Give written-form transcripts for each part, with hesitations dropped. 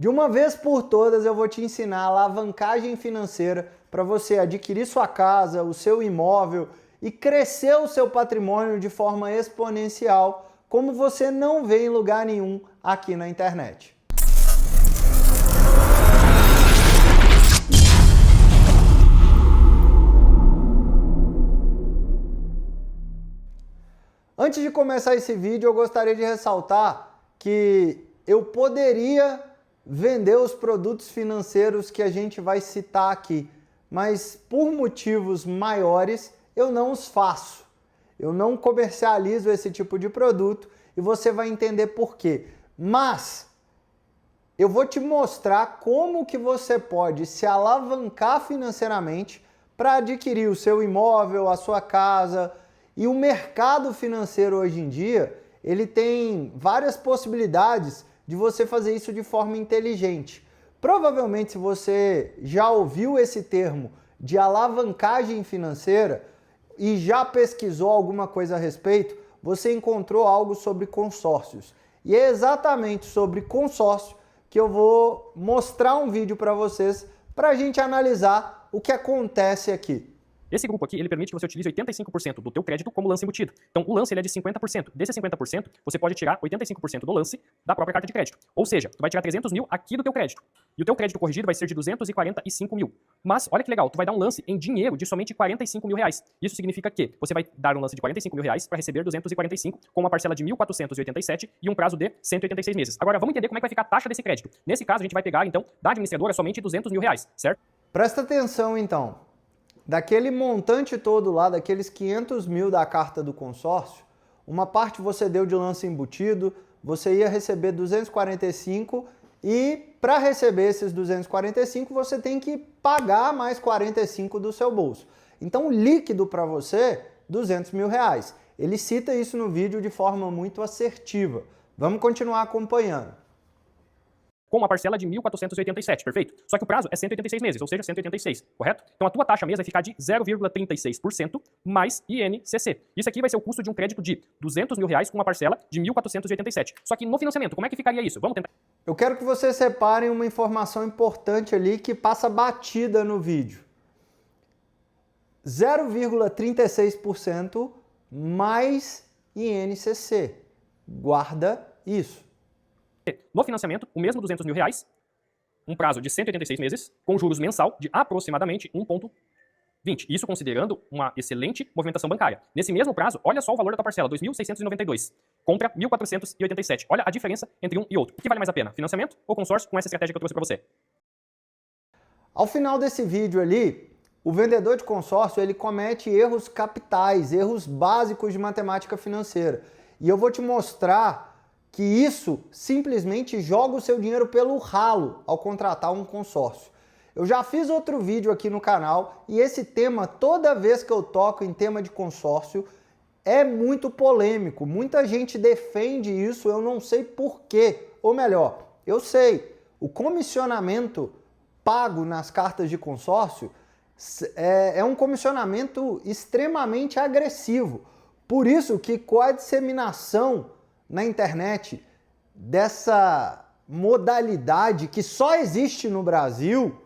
De uma vez por todas eu vou te ensinar a alavancagem financeira para você adquirir sua casa, o seu imóvel e crescer o seu patrimônio de forma exponencial, como você não vê em lugar nenhum aqui na internet. Antes de começar esse vídeo, eu gostaria de ressaltar que eu poderia vender os produtos financeiros que a gente vai citar aqui, mas por motivos maiores eu não os faço. Eu não comercializo esse tipo de produto e você vai entender por quê. Mas eu vou te mostrar como que você pode se alavancar financeiramente para adquirir o seu imóvel, a sua casa. E o mercado financeiro hoje em dia, ele tem várias possibilidades de você fazer isso de forma inteligente. Provavelmente, se você já ouviu esse termo de alavancagem financeira e já pesquisou alguma coisa a respeito, você encontrou algo sobre consórcios. E é exatamente sobre consórcio que eu vou mostrar um vídeo para vocês para a gente analisar o que acontece aqui. Esse grupo aqui, ele permite que você utilize 85% do teu crédito como lance embutido. Então, o lance ele é de 50%. Desse 50%, você pode tirar 85% do lance da própria carta de crédito. Ou seja, tu vai tirar 300 mil aqui do teu crédito. E o teu crédito corrigido vai ser de 245 mil. Mas, olha que legal, tu vai dar um lance em dinheiro de somente 45 mil reais. Isso significa que você vai dar um lance de 45 mil reais para receber 245, com uma parcela de 1.487 e um prazo de 186 meses. Agora, vamos entender como é que vai ficar a taxa desse crédito. Nesse caso, a gente vai pegar, então, da administradora somente 200 mil reais, certo? Presta atenção, então. Daquele montante todo lá, daqueles 500 mil da carta do consórcio, uma parte você deu de lance embutido, você ia receber 245 e para receber esses 245 você tem que pagar mais 45 do seu bolso. Então o líquido para você, 200 mil reais. Ele cita isso no vídeo de forma muito assertiva. Vamos continuar acompanhando. Com uma parcela de 1.487, perfeito? Só que o prazo é 186 meses, ou seja, 186, correto? Então a tua taxa mês vai ficar de 0,36% mais INCC. Isso aqui vai ser o custo de um crédito de 200 mil reais com uma parcela de 1.487. Só que no financiamento, como é que ficaria isso? Vamos tentar. Eu quero que vocês separem uma informação importante ali que passa batida no vídeo. 0,36% mais INCC. Guarda isso. No financiamento, o mesmo 200 mil reais, um prazo de 186 meses, com juros mensal de aproximadamente 1,20. Isso considerando uma excelente movimentação bancária. Nesse mesmo prazo, olha só o valor da tua parcela, 2.692, contra 1.487. Olha a diferença entre um e outro. O que vale mais a pena, financiamento ou consórcio com essa estratégia que eu trouxe para você? Ao final desse vídeo ali, o vendedor de consórcio ele comete erros capitais, erros básicos de matemática financeira. E eu vou te mostrar que isso simplesmente joga o seu dinheiro pelo ralo ao contratar um consórcio. Eu já fiz outro vídeo aqui no canal e esse tema, toda vez que eu toco em tema de consórcio, é muito polêmico. Muita gente defende isso, eu não sei por quê. Ou melhor, eu sei, o comissionamento pago nas cartas de consórcio é um comissionamento extremamente agressivo. Por isso que com a disseminação na internet dessa modalidade que só existe no Brasil,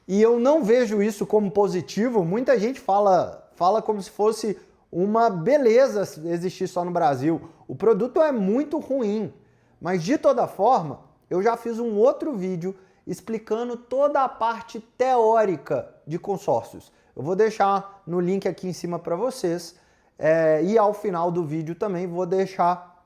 e eu não vejo isso como positivo, muita gente fala como se fosse uma beleza existir só no Brasil. O produto é muito ruim, mas de toda forma, eu já fiz um outro vídeo explicando toda a parte teórica de consórcios. Eu vou deixar no link aqui em cima para vocês, e ao final do vídeo também vou deixar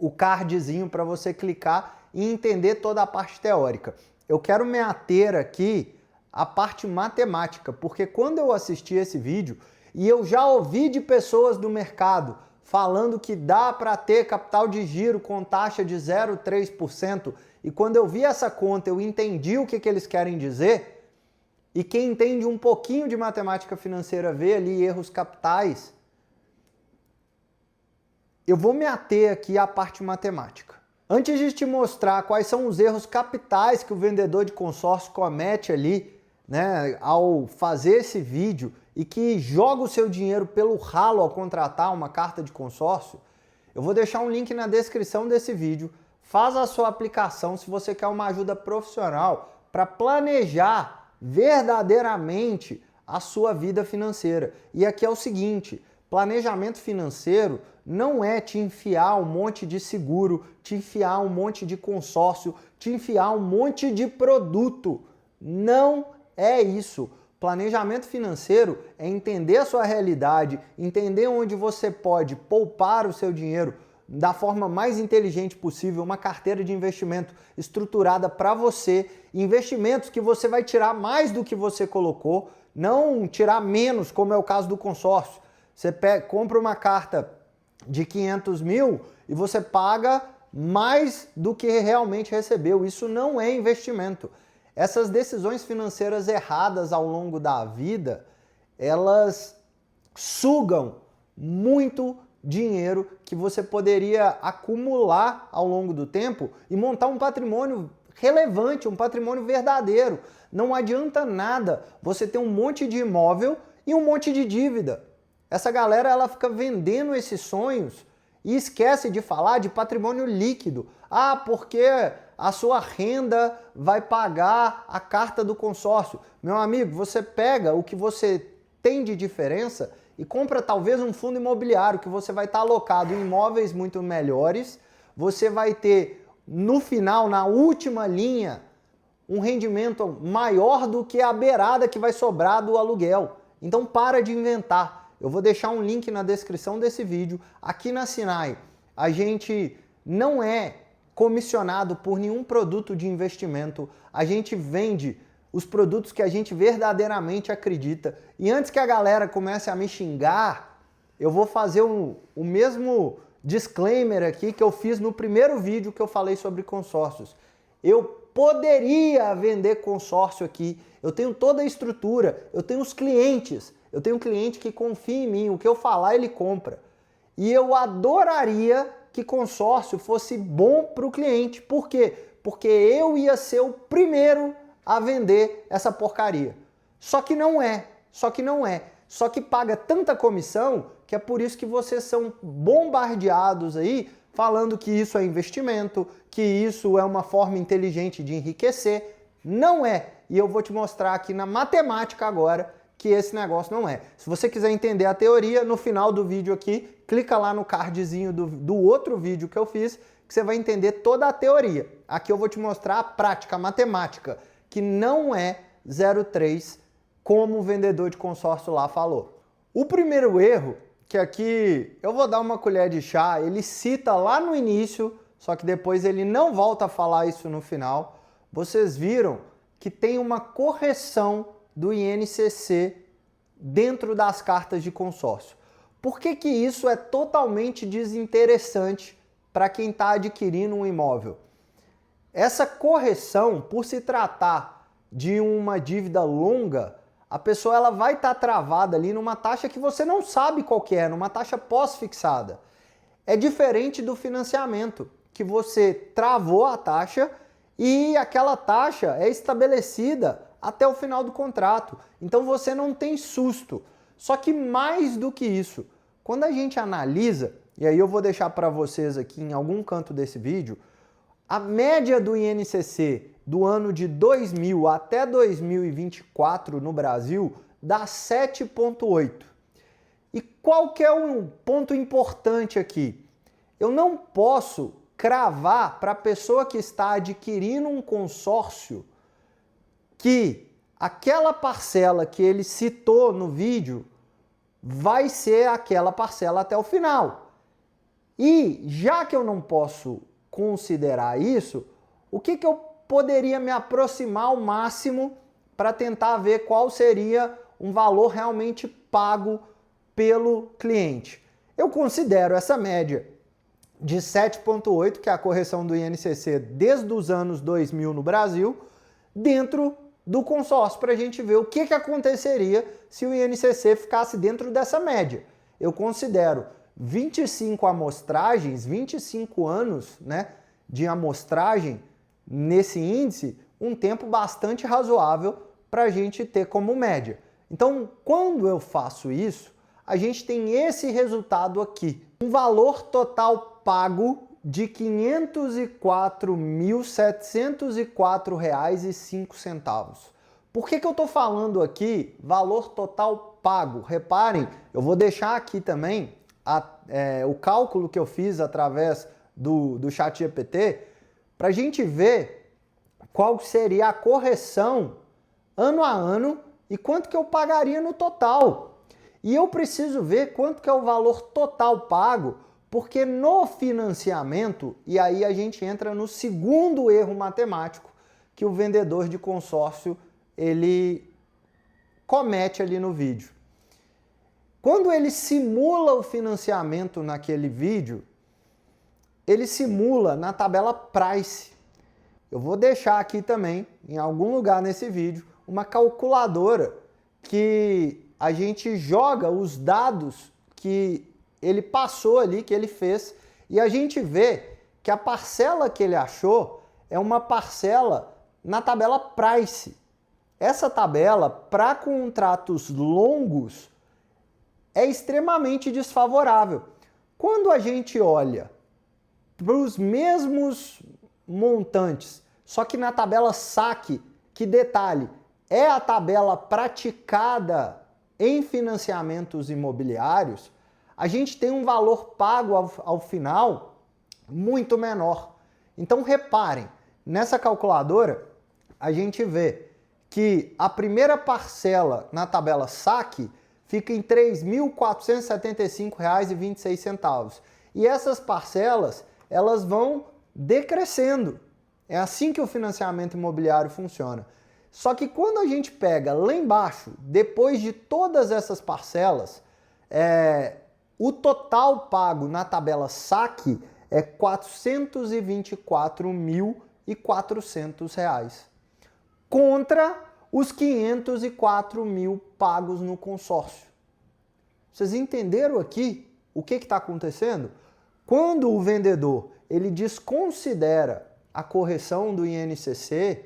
o cardzinho para você clicar e entender toda a parte teórica. Eu quero me ater aqui à parte matemática, porque quando eu assisti esse vídeo, e eu já ouvi de pessoas do mercado falando que dá para ter capital de giro com taxa de 0,3%, e quando eu vi essa conta eu entendi o que eles querem dizer, e quem entende um pouquinho de matemática financeira vê ali erros capitais. Eu vou me ater aqui à parte matemática. Antes de te mostrar quais são os erros capitais que o vendedor de consórcio comete ali, né, ao fazer esse vídeo e que joga o seu dinheiro pelo ralo ao contratar uma carta de consórcio, eu vou deixar um link na descrição desse vídeo faz a sua aplicação se você quer uma ajuda profissional para planejar verdadeiramente a sua vida financeira. E aqui é o seguinte, planejamento financeiro não é te enfiar um monte de seguro, te enfiar um monte de consórcio, te enfiar um monte de produto. Não é isso. Planejamento financeiro é entender a sua realidade, entender onde você pode poupar o seu dinheiro da forma mais inteligente possível, uma carteira de investimento estruturada para você, investimentos que você vai tirar mais do que você colocou, não tirar menos, como é o caso do consórcio. Você compra uma carta de 500 mil e você paga mais do que realmente recebeu. Isso não é investimento. Essas decisões financeiras erradas ao longo da vida, elas sugam muito dinheiro que você poderia acumular ao longo do tempo e montar um patrimônio relevante, um patrimônio verdadeiro. Não adianta nada você ter um monte de imóvel e um monte de dívida. Essa galera, ela fica vendendo esses sonhos e esquece de falar de patrimônio líquido. Ah, porque a sua renda vai pagar a carta do consórcio. Meu amigo, você pega o que você tem de diferença e compra talvez um fundo imobiliário que você vai estar alocado em imóveis muito melhores. Você vai ter, no final, na última linha, um rendimento maior do que a beirada que vai sobrar do aluguel. Então para de inventar. Eu vou deixar um link na descrição desse vídeo. Aqui na Sinai, a gente não é comissionado por nenhum produto de investimento. A gente vende os produtos que a gente verdadeiramente acredita. E antes que a galera comece a me xingar, eu vou fazer o mesmo disclaimer aqui que eu fiz no primeiro vídeo que eu falei sobre consórcios. Eu poderia vender consórcio aqui, eu tenho toda a estrutura, eu tenho os clientes, eu tenho um cliente que confia em mim, o que eu falar ele compra. E eu adoraria que consórcio fosse bom para o cliente. Por quê? Porque eu ia ser o primeiro a vender essa porcaria. Só que não é, só que paga tanta comissão que é por isso que vocês são bombardeados aí falando que isso é investimento, que isso é uma forma inteligente de enriquecer. Não é. E eu vou te mostrar aqui na matemática agora que esse negócio não é. Se você quiser entender a teoria, no final do vídeo aqui, clica lá no cardzinho do outro vídeo que eu fiz, que você vai entender toda a teoria. Aqui eu vou te mostrar a prática, a matemática, que não é 0,3, como o vendedor de consórcio lá falou. O primeiro erro, que aqui eu vou dar uma colher de chá, ele cita lá no início, só que depois ele não volta a falar isso no final. Vocês viram que tem uma correção do INCC dentro das cartas de consórcio. Por que que isso é totalmente desinteressante para quem está adquirindo um imóvel? Essa correção, por se tratar de uma dívida longa, a pessoa ela vai estar travada ali numa taxa que você não sabe qual que é, numa taxa pós-fixada. É diferente do financiamento, que você travou a taxa e aquela taxa é estabelecida até o final do contrato. Então você não tem susto. Só que mais do que isso, quando a gente analisa, e aí eu vou deixar para vocês aqui em algum canto desse vídeo, a média do INCC do ano de 2000 até 2024 no Brasil dá 7,8. E qual que é um ponto importante aqui? Eu não posso cravar para a pessoa que está adquirindo um consórcio que aquela parcela que ele citou no vídeo vai ser aquela parcela até o final. E já que eu não posso considerar isso, o que eu poderia me aproximar ao máximo para tentar ver qual seria um valor realmente pago pelo cliente? Eu considero essa média de 7,8, que é a correção do INCC desde os anos 2000 no Brasil, dentro do consórcio, para a gente ver o que aconteceria se o INCC ficasse dentro dessa média. Eu considero 25 amostragens, 25 anos, né, de amostragem nesse índice, um tempo bastante razoável para a gente ter como média. Então, quando eu faço isso, a gente tem esse resultado aqui. Um valor total pago de R$ 504.704,05. Por que eu estou falando aqui valor total pago? Reparem, eu vou deixar aqui também o cálculo que eu fiz através do ChatGPT para a gente ver qual seria a correção ano a ano e quanto que eu pagaria no total. E eu preciso ver quanto que é o valor total pago, porque no financiamento, e aí a gente entra no segundo erro matemático que o vendedor de consórcio ele comete ali no vídeo. Quando ele simula o financiamento naquele vídeo, ele simula na tabela Price. Eu vou deixar aqui também, em algum lugar nesse vídeo, uma calculadora que a gente joga os dados que ele passou ali, que ele fez, e a gente vê que a parcela que ele achou é uma parcela na tabela Price. Essa tabela, para contratos longos, é extremamente desfavorável. Quando a gente olha para os mesmos montantes, só que na tabela saque, que detalhe, é a tabela praticada em financiamentos imobiliários, a gente tem um valor pago ao final muito menor. Então reparem, nessa calculadora a gente vê que a primeira parcela na tabela saque fica em R$ 3.475,26. E essas parcelas, elas vão decrescendo. É assim que o financiamento imobiliário funciona. Só que quando a gente pega lá embaixo, depois de todas essas parcelas, o total pago na tabela saque é R$ 424.400, contra os 504 mil pagos no consórcio. Vocês entenderam aqui o que está acontecendo? Quando o vendedor ele desconsidera a correção do INCC,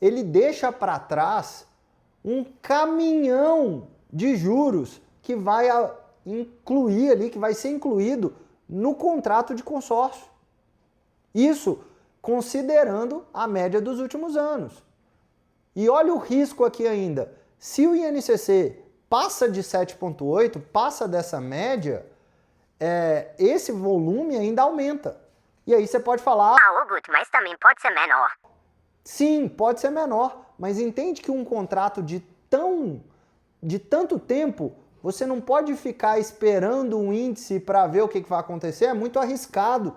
ele deixa para trás um caminhão de juros que vai incluir ali, que vai ser incluído no contrato de consórcio. Isso considerando a média dos últimos anos. E olha o risco aqui ainda. Se o INCC passa de 7,8, passa dessa média, esse volume ainda aumenta. E aí você pode falar... Ah, Guto, mas também pode ser menor. Sim, pode ser menor, mas entende que um contrato de tanto tempo, você não pode ficar esperando um índice para ver o que vai acontecer, é muito arriscado.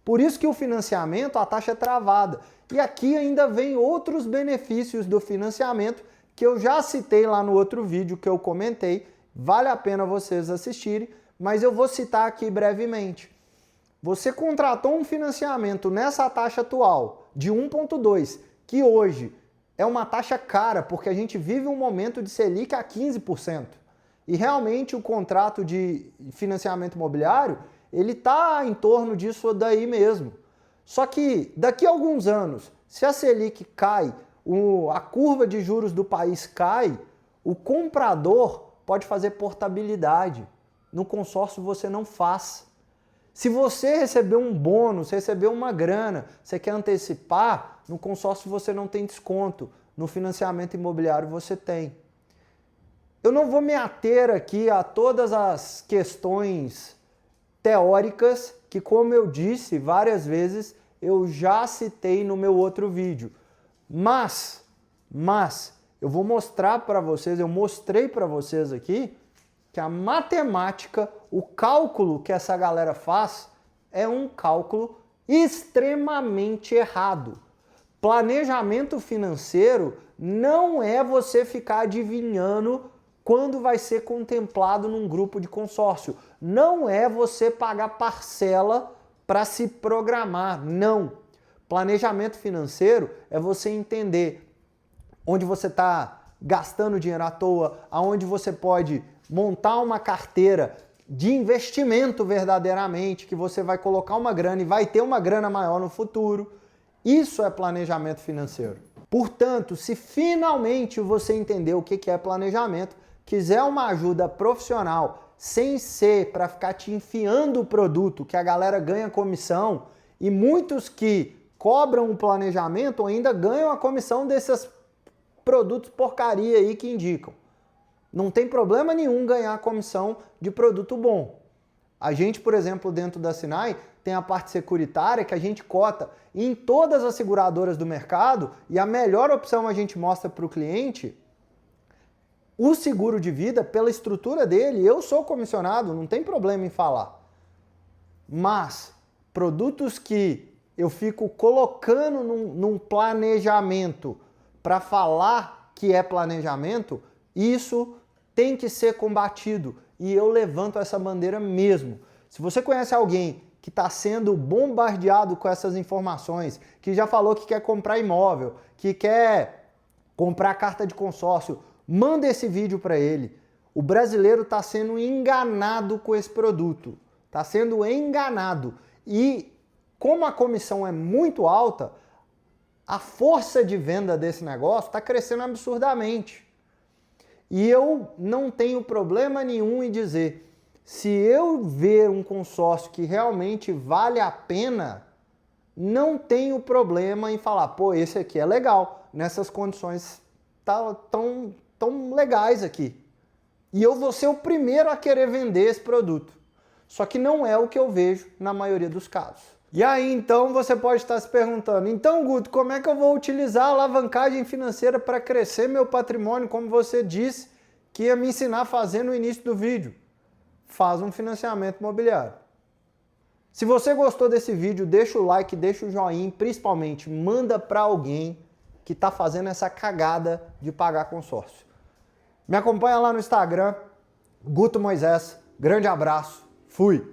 Por isso que o financiamento, a taxa é travada. E aqui ainda vem outros benefícios do financiamento que eu já citei lá no outro vídeo que eu comentei. Vale a pena vocês assistirem, mas eu vou citar aqui brevemente. Você contratou um financiamento nessa taxa atual de 1,2, que hoje é uma taxa cara, porque a gente vive um momento de Selic a 15%. E realmente o contrato de financiamento imobiliário, ele está em torno disso daí mesmo. Só que daqui a alguns anos, se a Selic cai, a curva de juros do país cai, o comprador pode fazer portabilidade. No consórcio você não faz. Se você receber um bônus, receber uma grana, você quer antecipar, no consórcio você não tem desconto. No financiamento imobiliário você tem. Eu não vou me ater aqui a todas as questões teóricas que, como eu disse várias vezes, eu já citei no meu outro vídeo. Mas eu vou mostrar para vocês, eu mostrei para vocês aqui, que a matemática, o cálculo que essa galera faz é um cálculo extremamente errado. Planejamento financeiro não é você ficar adivinhando quando vai ser contemplado num grupo de consórcio. Não é você pagar parcela para se programar, não. Planejamento financeiro é você entender onde você está gastando dinheiro à toa, aonde você pode montar uma carteira de investimento verdadeiramente, que você vai colocar uma grana e vai ter uma grana maior no futuro. Isso é planejamento financeiro. Portanto, se finalmente você entender o que é planejamento, quiser uma ajuda profissional sem ser para ficar te enfiando o produto que a galera ganha comissão, e muitos que cobram o planejamento ainda ganham a comissão desses produtos porcaria aí que indicam. Não tem problema nenhum ganhar a comissão de produto bom. A gente, por exemplo, dentro da Sinai, tem a parte securitária que a gente cota em todas as seguradoras do mercado, e a melhor opção a gente mostra para o cliente o seguro de vida pela estrutura dele. Eu sou comissionado, não tem problema em falar. Mas produtos que eu fico colocando num planejamento para falar que é planejamento, isso tem que ser combatido. E eu levanto essa bandeira mesmo. Se você conhece alguém que está sendo bombardeado com essas informações, que já falou que quer comprar imóvel, que quer comprar carta de consórcio, manda esse vídeo para ele. O brasileiro está sendo enganado com esse produto. Está sendo enganado. E como a comissão é muito alta, a força de venda desse negócio está crescendo absurdamente. E eu não tenho problema nenhum em dizer, se eu ver um consórcio que realmente vale a pena, não tenho problema em falar, pô, esse aqui é legal, nessas condições tão legais aqui. E eu vou ser o primeiro a querer vender esse produto. Só que não é o que eu vejo na maioria dos casos. E aí, então, você pode estar se perguntando, então, Guto, como é que eu vou utilizar a alavancagem financeira para crescer meu patrimônio, como você disse que ia me ensinar a fazer no início do vídeo? Faz um financiamento imobiliário. Se você gostou desse vídeo, deixa o like, deixa o joinha, principalmente manda para alguém que está fazendo essa cagada de pagar consórcio. Me acompanha lá no Instagram, Guto Moisés. Grande abraço, fui!